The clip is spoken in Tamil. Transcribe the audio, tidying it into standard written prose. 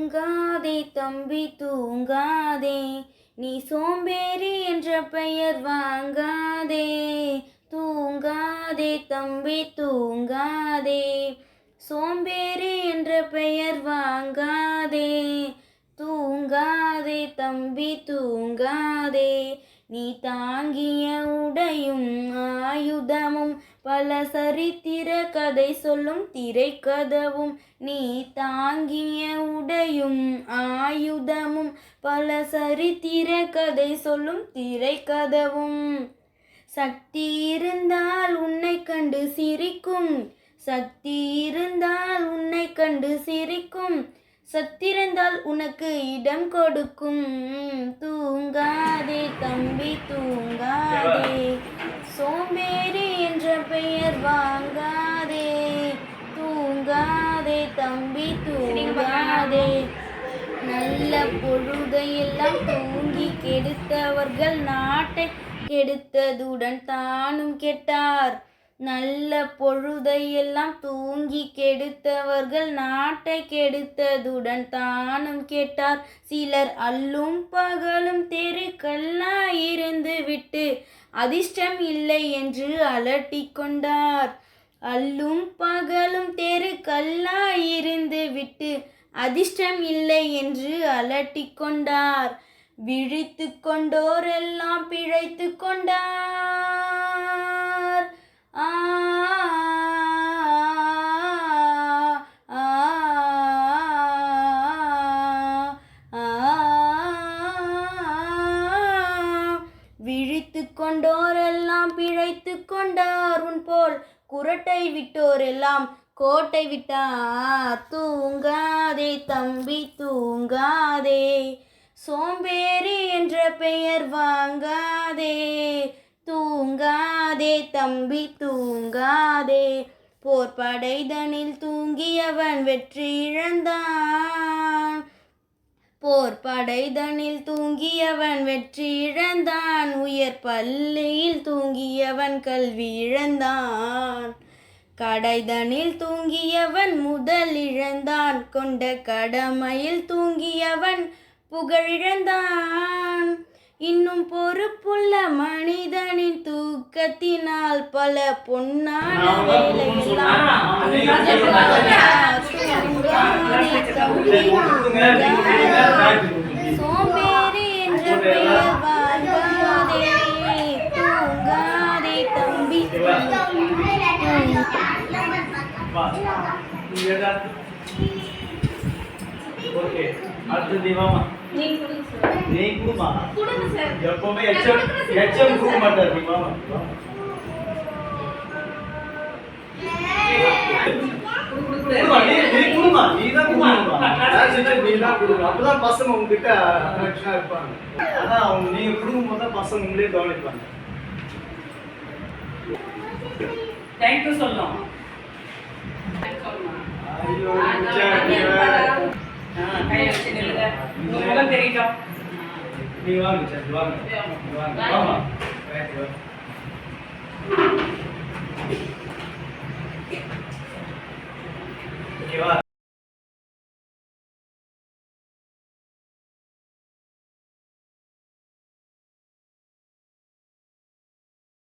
தூங்காதே தம்பி தூங்காதே, நீ சோம்பேறி என்ற பெயர் வாங்காதே. தூங்காதே தம்பி தூங்காதே, சோம்பேறி என்ற பெயர் வாங்காதே. தூங்காதே தம்பி தூங்காதே, நீ தாங்கிய உடையும் ஆயுதமும் பல சரித்திர கதை சொல்லும் திரைக்கதவும். நீ தாங்கிய உடையும் ஆயுதமும் பல சரித்திர கதை சொல்லும் திரைக்கதவும். சக்தி இருந்தால் உன்னை கண்டு சிரிக்கும், சக்தி இருந்தால் உன்னை கண்டு சிரிக்கும், சத்திருந்தால் உனக்கு இடம் கொடுக்கும். தூங்காதே தம்பி தூங்காதே, சோம்பேறி என்ற பெயர் வாங்காதே. தூங்காதே தம்பி தூங்காதே, நல்ல பொழுதையெல்லாம் தூங்கி கெடுத்தவர்கள் நாட்டை கெடுத்ததுடன் தானும் கெட்டார். நல்ல பொழுதையெல்லாம் தூங்கி கெடுத்தவர்கள் நாட்டை கெடுத்ததுடன் தானும் கெட்டார். சிலர் அல்லும் பகலும் தெருக்கல்லாயிருந்து விட்டு அதிர்ஷ்டம் இல்லை என்று அலட்டிக் கொண்டார். அல்லும் பகலும் தெருக்கல்லாயிருந்து விட்டு அதிர்ஷ்டம் இல்லை என்று அலட்டிக் கொண்டார். விழித்து கொண்டோரெல்லாம் பிழைத்து கொண்டார். விழித்து கொண்டோரெல்லாம் பிழைத்து கொண்டார். உன் போல் குரட்டை விட்டோரெல்லாம் கோட்டை விட்டார். தூங்காதே தம்பி தூங்காதே, சோம்பேறி என்ற பெயர் வாங்காதே. தூங்காதே தம்பி தூங்காதே, போர்படைதனில் தூங்கியவன் வெற்றி இழந்தான். போர்படைதனில் தூங்கியவன் வெற்றி இழந்தான், உயர் பள்ளியில் தூங்கியவன் கல்வி இழந்தான். கடைதனில் தூங்கியவன் முதல் இழந்தான், கொண்ட கடமையில் தூங்கியவன் புகழிழந்தான். இன்னும் பொறுப்புள்ள மனிதனின் தூக்கத்தினால் பல பொன்னான வேலையெல்லாம் சோம்பேறி என்ற பெயர் வாங்காதே. தூங்காதே தம்பி நீ குடுமா எப்பவுமே எச்சம் கொடுக்க மாட்டார். நீ மாமா அப்பதான் பசங்க உங்ககிட்ட கனெக்ஷனா இருப்பாங்க. ஆனா அவங்க நீங்க கொடுக்கும் போது பசங்க உங்களே கவனிப்பாங்க. தேங்க்யூ சொல்லலாம். கை வச்சு நில்லுங்க, உங்க முகம் தெரியட்டும். நீ வாங்க வாங்க வாங்க.